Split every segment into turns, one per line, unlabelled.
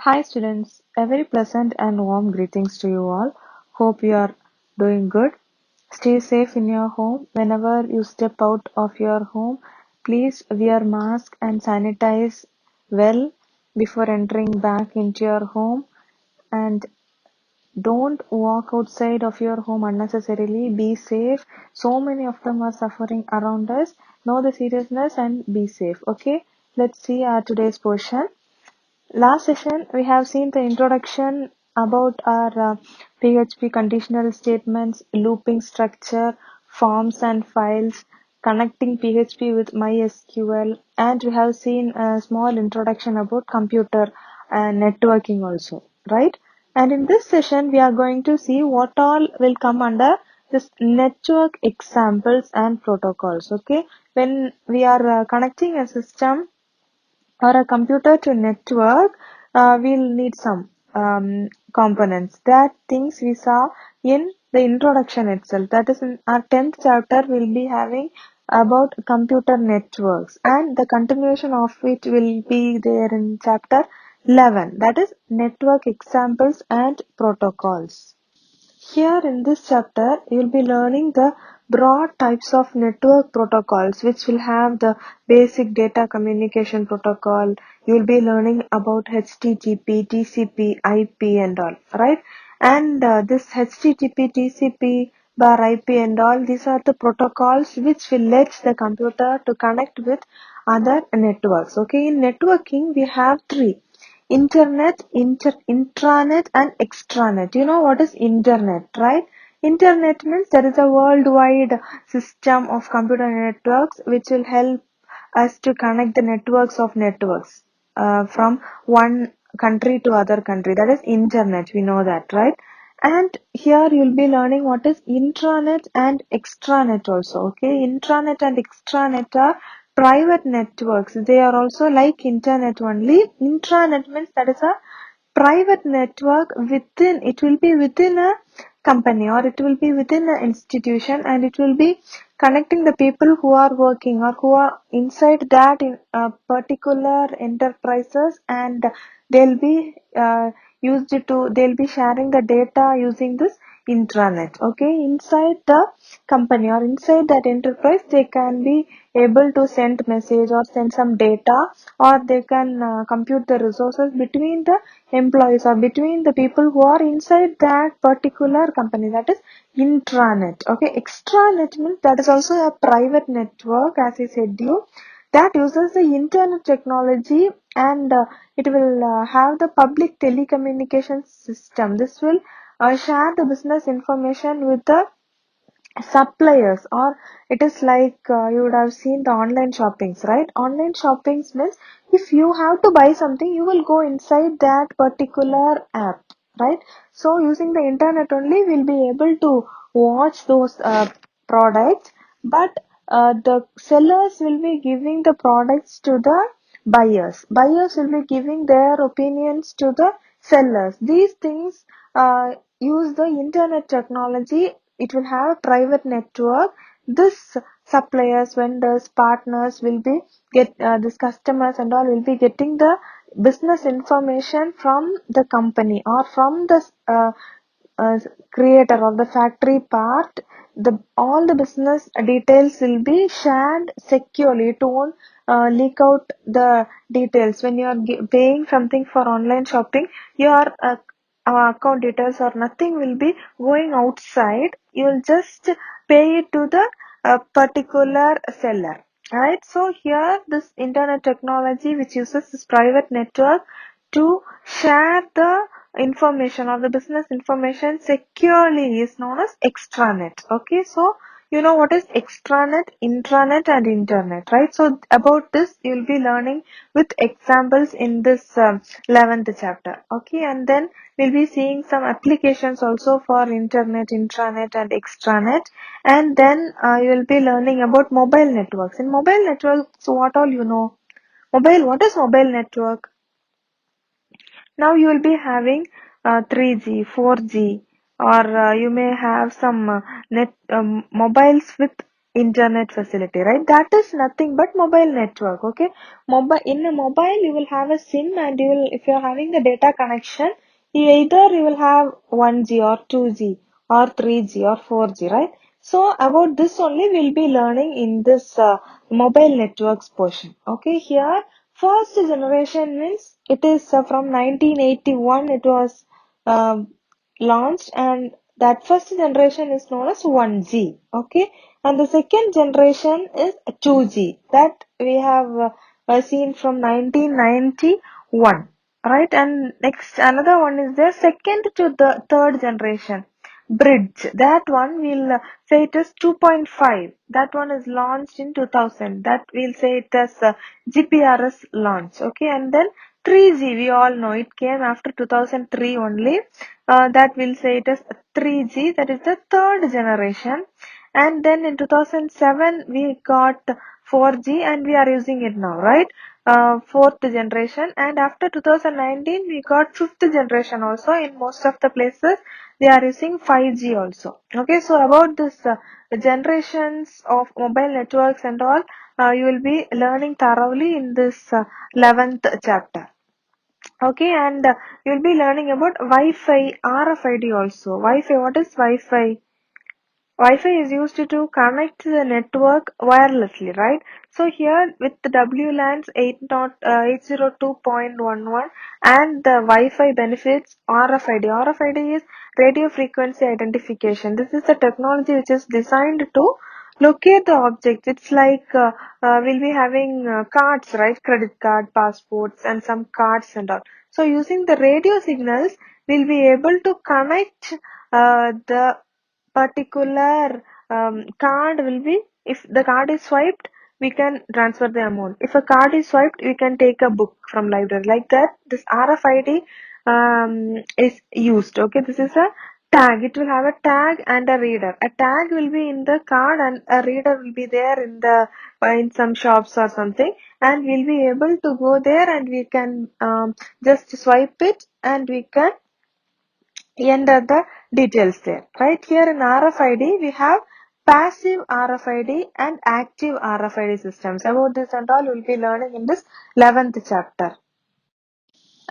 Hi students, a very pleasant and warm greetings to you all. Hope you are doing good. Stay safe in your home. Whenever you step out of your home, please wear mask and sanitize well before entering back into your home, and don't walk outside of your home unnecessarily. Be safe. So many of them are suffering around us. Know the seriousness and be safe. Okay, let's see our today's portion. Last session, we have seen the introduction about our PHP conditional statements, looping structure, forms and files, connecting PHP with MySQL, and we have seen a small introduction about computer and networking also, right? And in this session, we are going to see what all will come under this network examples and protocols, okay? When we are connecting a system or a computer to network, we'll need some components. That things we saw in the introduction itself. That is in our 10th chapter, we'll be having about computer networks, and the continuation of it will be there in chapter 11. That is network examples and protocols. Here in this chapter, you'll be learning the broad types of network protocols, which will have the basic data communication protocol. You'll be learning about HTTP, TCP, IP and all, right? And this HTTP, TCP, bar IP and all, these are the protocols which will let the computer to connect with other networks. Okay, in networking, we have three: internet, intranet and extranet. You know what is internet, right? Internet means there is a worldwide system of computer networks which will help us to connect the networks of networks from one country to other country. That is internet. We know that, right? And here you'll be learning what is intranet and extranet also. Okay, intranet and extranet are private networks. They are also like internet only. Intranet means that is a private network within, it will be within a company or it will be within an institution, and it will be connecting the people who are working or who are inside that in particular enterprises, and they'll be they'll be sharing the data using this intranet. Okay, inside the company or inside that enterprise, they can be able to send message or send some data, or they can compute the resources between the employees or between the people who are inside that particular company. That is intranet. Okay, extranet means that is also a private network, as I said you, that uses the internet technology, and it will have the public telecommunication system. This will share the business information with the suppliers, or it is like you would have seen the online shoppings, right? Online shoppings means if you have to buy something, you will go inside that particular app, right? So using the internet only, we'll be able to watch those products, but the sellers will be giving the products to the buyers will be giving their opinions to the sellers. These things use the internet technology. It will have a private network. This suppliers, vendors, partners will be this customers and all will be getting the business information from the company or from the uh, creator or the factory part. The all the business details will be shared securely. It won't leak out the details. When you are paying something for online shopping, your account details or nothing will be going outside. You will just pay it to the particular seller, right? So here this internet technology which uses this private network to share the information or the business information securely is known as extranet. Okay, so you know what is extranet, intranet and internet, right? So about this you'll be learning with examples in this 11th chapter. Okay, and then we'll be seeing some applications also for internet, intranet and extranet, and then you'll be learning about mobile networks. In mobile networks, what all you know? What is mobile network? Now you will be having 3G, 4G, or you may have some net mobiles with internet facility, right? That is nothing but mobile network. Okay, in a mobile you will have a SIM, and you will, if you are having the data connection, either you will have 1G or 2G or 3G or 4G, right? So about this only we'll be learning in this mobile networks portion. Okay, here first generation means it is from 1981 it was um, launched, and that first generation is known as 1G. Okay, and the second generation is 2G that we have seen from 1991, right? And next another one is the second to the third generation bridge. That one will say it is 2.5. That one is launched in 2000. That we'll say it as GPRS launch. Okay, and then 3G, we all know it came after 2003 only. That will say it as 3G, that is the third generation. And then in 2007 we got 4G, and we are using it now, right? Fourth generation. And after 2019 we got fifth generation also. In most of the places they are using 5G also. Okay, so about this generations of mobile networks and all, you will be learning thoroughly in this 11th chapter. Okay, and you'll be learning about Wi-Fi, RFID also. Wi-Fi, what is Wi-Fi? Wi-Fi is used to connect the network wirelessly, right? So here with the WLANs 802.11 and the Wi-Fi benefits RFID. RFID is radio frequency identification. This is the technology which is designed to locate the object. It's like we'll be having cards, right? Credit card, passports, and some cards and all. So using the radio signals, we'll be able to connect the particular card will be, if the card is swiped we can transfer the amount, if a card is swiped we can take a book from library, like that this RFID is used. Okay, this is a tag. It will have a tag and a reader. A tag will be in the card and a reader will be there in the in some shops or something, and we'll be able to go there and we can just swipe it and we can enter the details there. Right here in RFID, we have passive RFID and active RFID systems. About this and all, we'll be learning in this 11th chapter.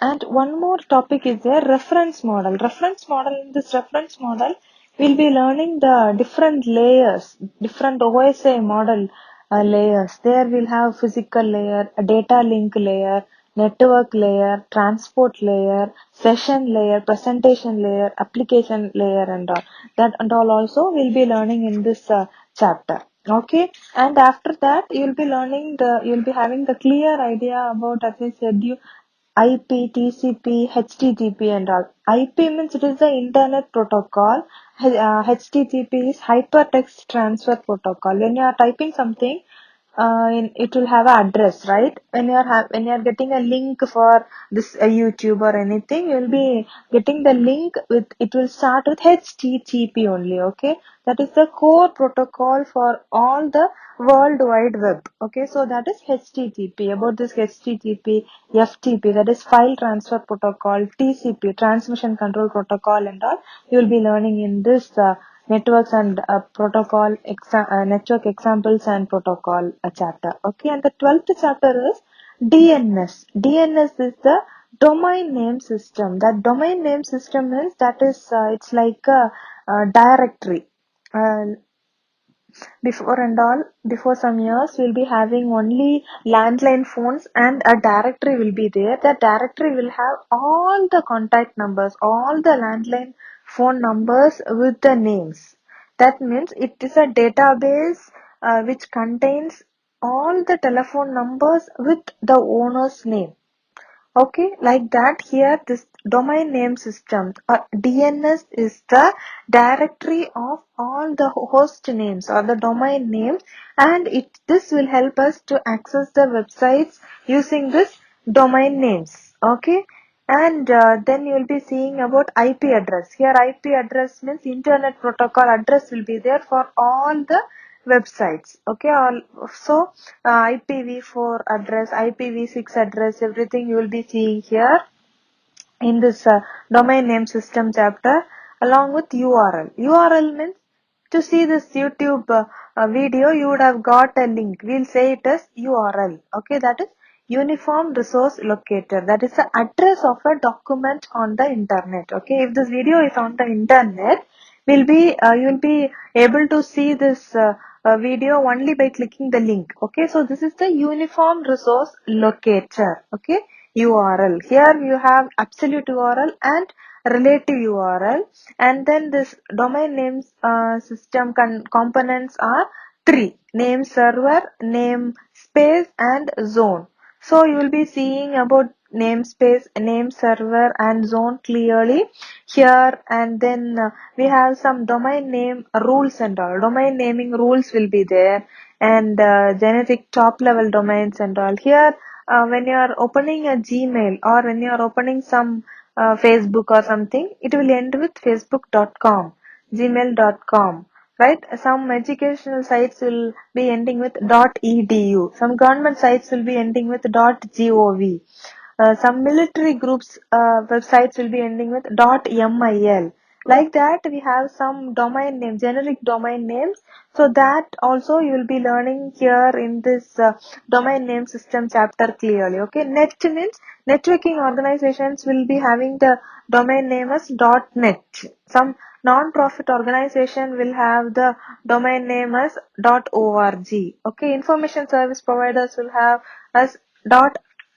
And one more topic is the reference model. Reference model, in this reference model, we'll be learning the different layers, different OSI model layers. There we'll have physical layer, a data link layer, network layer, transport layer, session layer, presentation layer, application layer and all. That and all also we'll be learning in this chapter. Okay, and after that you'll be having the clear idea about, as I said you, IP, TCP, HTTP and all. IP means it is the Internet Protocol. HTTP is Hypertext Transfer Protocol. When you are typing something, it will have an address, right? When you are getting a link for this YouTube or anything, you will be getting the link with, it will start with HTTP only. Okay, that is the core protocol for all the World Wide Web. Okay, so that is HTTP. About this HTTP, FTP, that is File Transfer Protocol, TCP, Transmission Control Protocol and all, you will be learning in this networks and network examples and protocol chapter. Okay, and the 12th chapter is DNS. DNS is the domain name system. That domain name system means that is it's like a directory. Before some years we'll be having only landline phones and a directory will be there. That directory will have all the contact numbers, all the landline phone numbers with the names. That means it is a database which contains all the telephone numbers with the owner's name. Okay, like that here this domain name system or DNS is the directory of all the host names or the domain names, and this will help us to access the websites using this domain names. Okay, and then you will be seeing about IP address. Here IP address means Internet Protocol address will be there for all the websites. Okay, so IPv4 address, IPv6 address, everything you will be seeing here in this domain name system chapter, along with URL. URL means To see this YouTube video, you would have got a link. We'll say it as URL. Okay, that is Uniform Resource Locator. That is the address of a document on the internet. Okay, if this video is on the internet, you will be able to see this video only by clicking the link. Okay, so this is the Uniform Resource Locator. Okay, URL. Here you have absolute URL and relative URL, and then this domain names system components are three: name server, name space, and zone. So you will be seeing about namespace, name server, and zone clearly here. And then we have some domain name rules and all. Domain naming rules will be there, and generic top level domains and all. Here, when you are opening a Gmail or when you are opening some Facebook or something, it will end with facebook.com, gmail.com. Right? Some educational sites will be ending with .edu. Some government sites will be ending with .gov. Some military groups websites will be ending with .mil. Like that, we have some domain names, generic domain names. So that also you will be learning here in this domain name system chapter clearly. Okay, net means networking organizations will be having the domain name as .net. Some non-profit organization will have the domain name as .org. Okay, information service providers will have as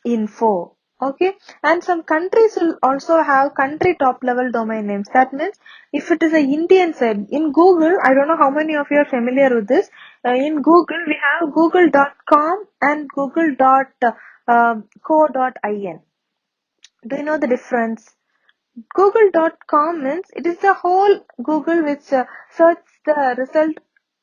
.info. Okay, and some countries will also have country top level domain names. That means if it is a Indian site, in Google, I don't know how many of you are familiar with this. In Google, we have google.com and google.co.in. Do you know the difference? Google.com means it is the whole Google which search the result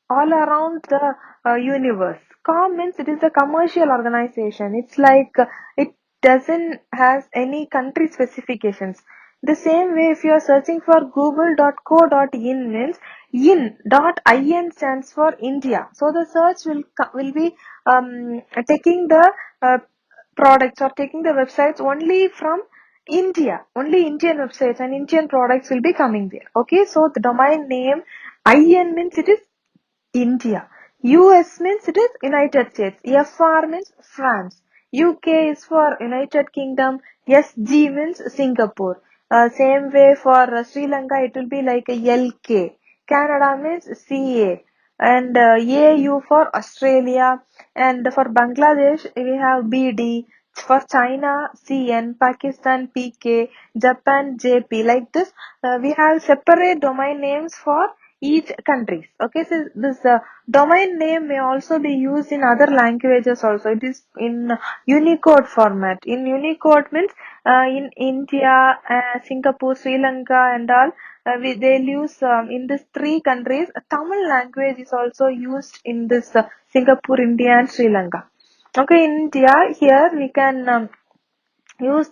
all around the universe. Com means it is a commercial organization. It's like it doesn't has any country specifications. The same way, if you are searching for google.co.in means in stands for India. So the search will be taking the products or taking the websites only from India. Only Indian websites and Indian products will be coming there. Okay, so the domain name IN means it is India. US means it is United States. FR means France. UK is for United Kingdom. SG means Singapore. Same way for Sri Lanka, it will be like a LK. Canada means CA. And AU for Australia. And for Bangladesh, we have BD. For China, CN. Pakistan, PK. Japan, JP. Like this, we have separate domain names for each countries. Okay, so this domain name may also be used in other languages also. It is in Unicode format. In Unicode means in India, Singapore, Sri Lanka and all, they'll use in these three countries. Tamil language is also used in this Singapore, India and Sri Lanka. Okay, in India, here we can use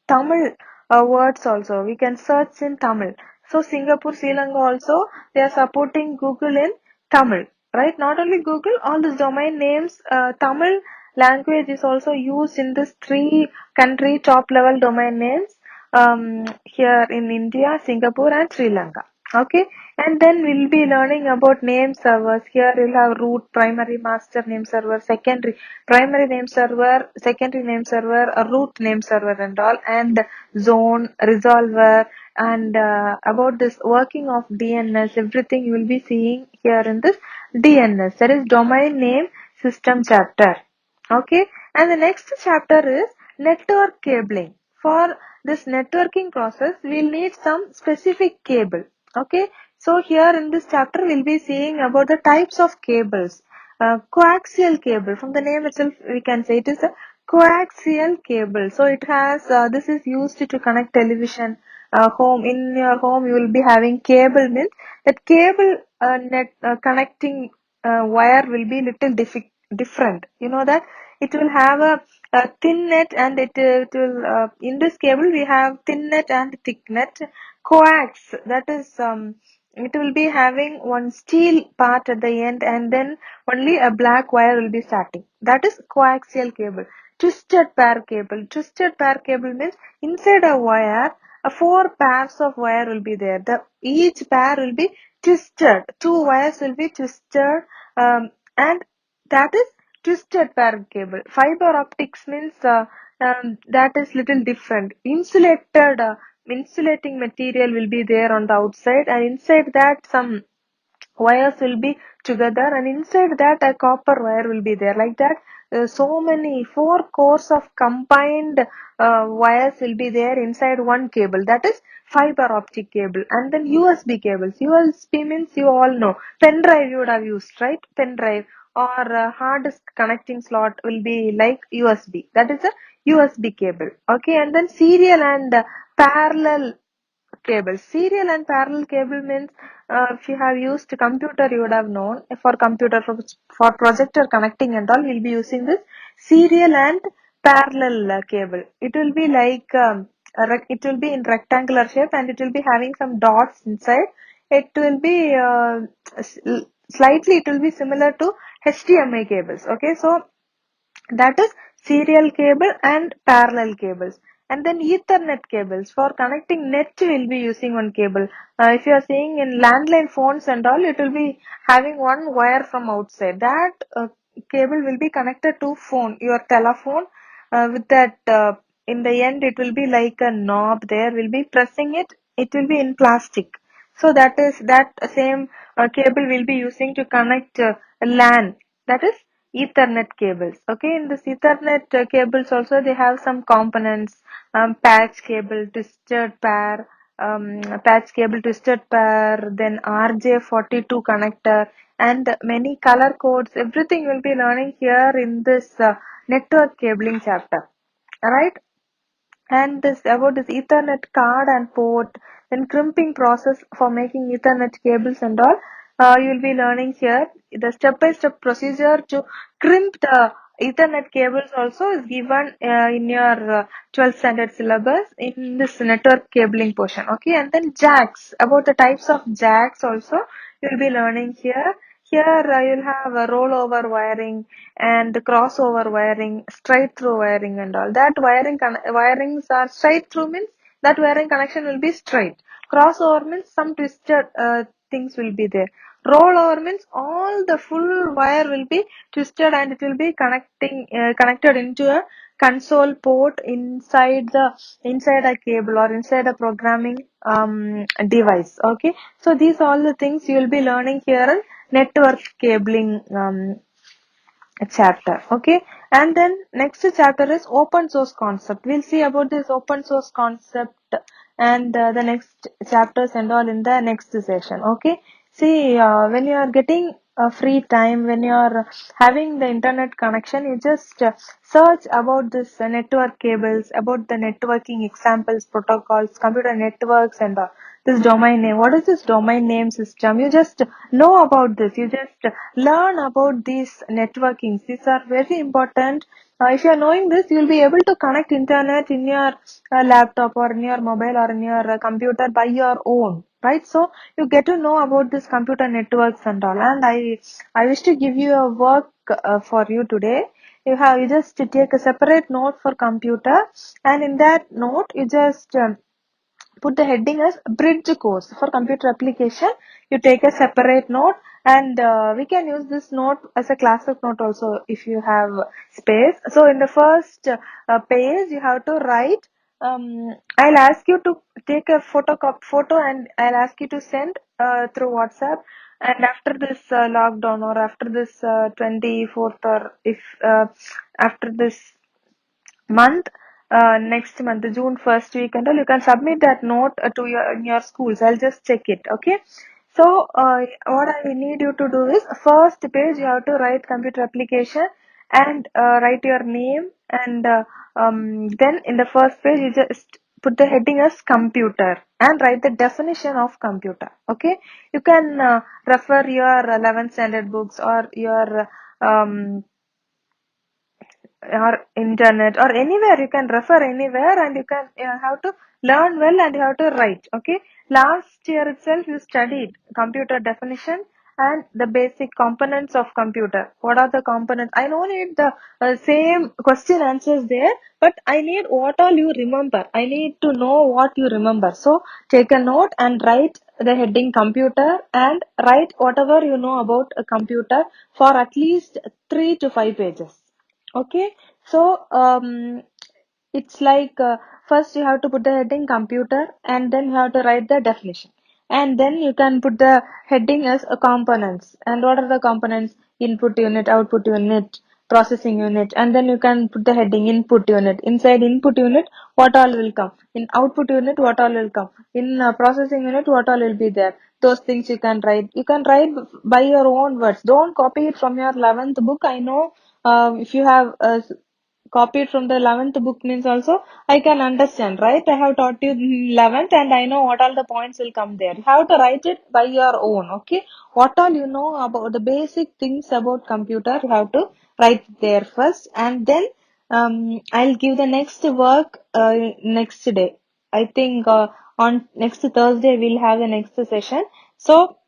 Tamil words also. We can search in Tamil. So Singapore, Sri Lanka also, they are supporting Google in Tamil. Right? Not only Google, all these domain names, Tamil language is also used in this three country top level domain names here in India, Singapore and Sri Lanka. Okay, and then we'll be learning about name servers. Here we'll have root, primary, master name server, secondary, primary name server, secondary name server, a root name server and all, and zone, resolver, and about this working of DNS, everything you will be seeing here in this DNS. That is domain name system chapter. Okay, and the next chapter is network cabling. For this networking process, we'll need some specific cable. Okay, so here in this chapter, we'll be seeing about the types of cables. Coaxial cable, from the name itself, we can say it is a coaxial cable. So it has, this is used to connect television, home. In your home, you will be having cable means that cable connecting wire will be little different. You know that it will have a thin net and it will in this cable we have thin net and thick net. Coax, that is it will be having one steel part at the end and then only a black wire will be starting. That is coaxial cable. Twisted pair cable. Twisted pair cable means inside a wire, four pairs of wire will be there. Each pair will be twisted. Two wires will be twisted, and that is twisted pair cable. Fiber optics means that is little different. Insulating material will be there on the outside, and inside that some wires will be together, and inside that a copper wire will be there, like that. So many four cores of combined wires will be there inside one cable, that is fiber optic cable. And then USB cables. USB means you all know, pen drive you would have used, right? Pen drive or hard disk connecting slot will be like USB, that is a USB cable. Okay, and then serial and parallel cable. Serial and parallel cable means if you have used computer, you would have known. For computer, for projector connecting and all, we'll be using this serial and parallel cable. It will be like it will be in rectangular shape, and it will be having some dots inside. It will be slightly, it will be similar to HDMI cables. Okay, so that is serial cable and parallel cables. And then ethernet cables. For connecting net, we'll be using one cable. If you are seeing in landline phones and all, it will be having one wire from outside. That cable will be connected to phone, your telephone. With that, in the end, it will be like a knob there. We'll be pressing it. It will be in plastic. So that is that same cable we'll be using to connect LAN. That is Ethernet cables. Okay, in this Ethernet cables also they have some components, patch cable, twisted pair, then RJ42 connector, and many color codes. Everything will be learning here in this network cabling chapter. Alright, and this about this Ethernet card and port, then crimping process for making Ethernet cables and all. You will be learning here. The step-by-step procedure to crimp the Ethernet cables also is given in your 12th standard syllabus in this network cabling portion. Okay, and then jacks. About the types of jacks also you will be learning here. Here you'll have a rollover wiring and crossover wiring, straight through wiring and all. That wirings are straight through means that wiring connection will be straight. Crossover means some twisted things will be there. Rollover means all the full wire will be twisted and it will be connected into a console port inside a cable or inside a programming device. Okay, so these all the things you will be learning here in network cabling chapter. Okay, and then next chapter is open source concept. We'll see about this open source concept and the next chapters and all in the next session. Okay, see, when you are getting free time, when you are having the internet connection, you just search about this network cables, about the networking examples, protocols, computer networks, and this domain name. What is this domain name system? You just know about this. You just learn about these networkings. These are very important. If you are knowing this, you will be able to connect internet in your laptop or in your mobile or in your computer by your own. Right, so you get to know about this computer networks and all. And I wish to give you a work for you today. You just take a separate note for computer, and in that note you just put the heading as bridge course for computer application. You take a separate note, and we can use this note as a classic note also if you have space. So in the first page you have to write, I'll ask you to take a photo, and I'll ask you to send through WhatsApp. And after this lockdown, or after this 24th, or if after this month, next month, June first week and all, you can submit that note to your schools. I'll just check it. Okay, so what I need you to do is, first page you have to write computer application, and write your name, and then in the first page you just put the heading as computer and write the definition of computer. Okay, you can refer your 11th standard books, or your or internet, or anywhere. You can refer anywhere, and you can have to learn well, and you have to write. Okay, last year itself you studied computer definition and the basic components of computer. What are the components? I don't need the same question answers there, but I need what all you remember. I need to know what you remember. So take a note and write the heading computer and write whatever you know about a computer for at least 3 to 5 pages. Okay, so it's like first you have to put the heading computer and then you have to write the definition. And then you can put the heading as a components. And what are the components? Input unit, output unit, processing unit. And then you can put the heading input unit. Inside input unit, what all will come? In output unit, what all will come? In processing unit, what all will be there? Those things you can write. You can write by your own words. Don't copy it from your 11th book. I know if you have copied from the 11th book means also I can understand, right? I have taught you 11th and I know what all the points will come there. You have to write it by your own, okay? What all you know about the basic things about computer, you have to write there first, and then I'll give the next work next day. I think on next Thursday we'll have the next session. So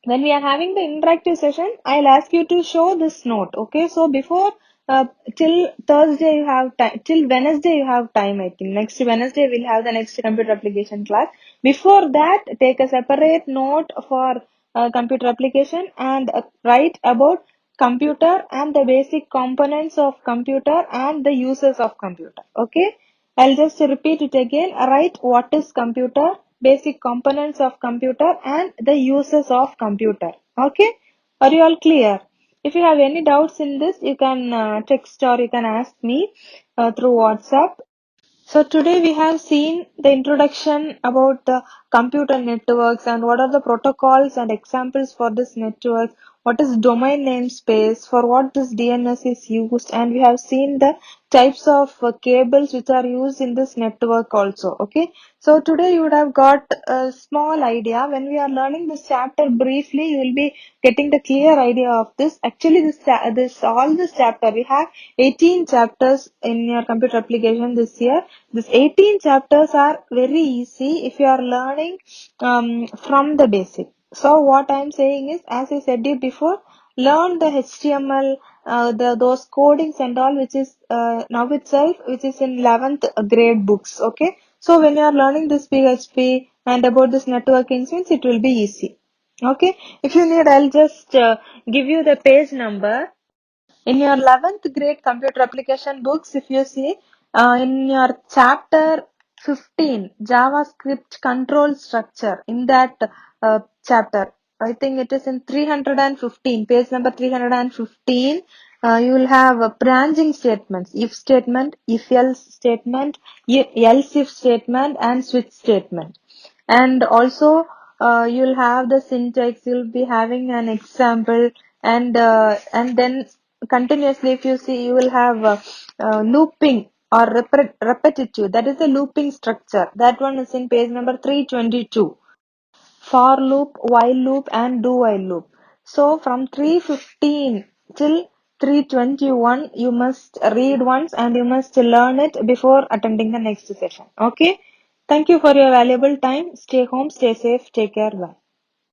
when we are having the interactive session, I'll ask you to show this note. Okay, so before uh, till Thursday you have time, till Wednesday you have time. I think next Wednesday we'll have the next computer application class. Before that, take a separate note for computer application and write about computer and the basic components of computer and the uses of computer. Okay, I'll just repeat it again. Write what is computer, basic components of computer, and the uses of computer. Okay? Are you all clear? If you have any doubts in this, you can text or you can ask me through WhatsApp. So today we have seen the introduction about the computer networks and what are the protocols and examples for this network, what is domain namespace, for what this DNS is used, and we have seen the types of cables which are used in this network also. Okay, so today you would have got a small idea. When we are learning this chapter briefly, you will be getting the clear idea of this. Actually, this chapter we have 18 chapters in your computer application this year. These 18 chapters are very easy if you are learning from the basic. So what I am saying is, as I said it before, learn the HTML, those codings and all, which is now itself, which is in 11th grade books. Okay, so when you are learning this PHP and about this networking means it will be easy. Okay, if you need, I'll just give you the page number. In your 11th grade computer application books, if you see, in your chapter 15, JavaScript control structure, in that chapter, I think it is in 315, page number 315, you will have branching statements, if statement, if else statement, else if statement, and switch statement. And also, you'll have the syntax, you'll be having an example, and then continuously if you see you will have looping or repetitive, that is the looping structure, that one is in page number 322. For loop, while loop, and do while loop. So from 315 till 321 you must read once and you must learn it before attending the next session. Okay, thank you for your valuable time. Stay home, stay safe, take care, bye.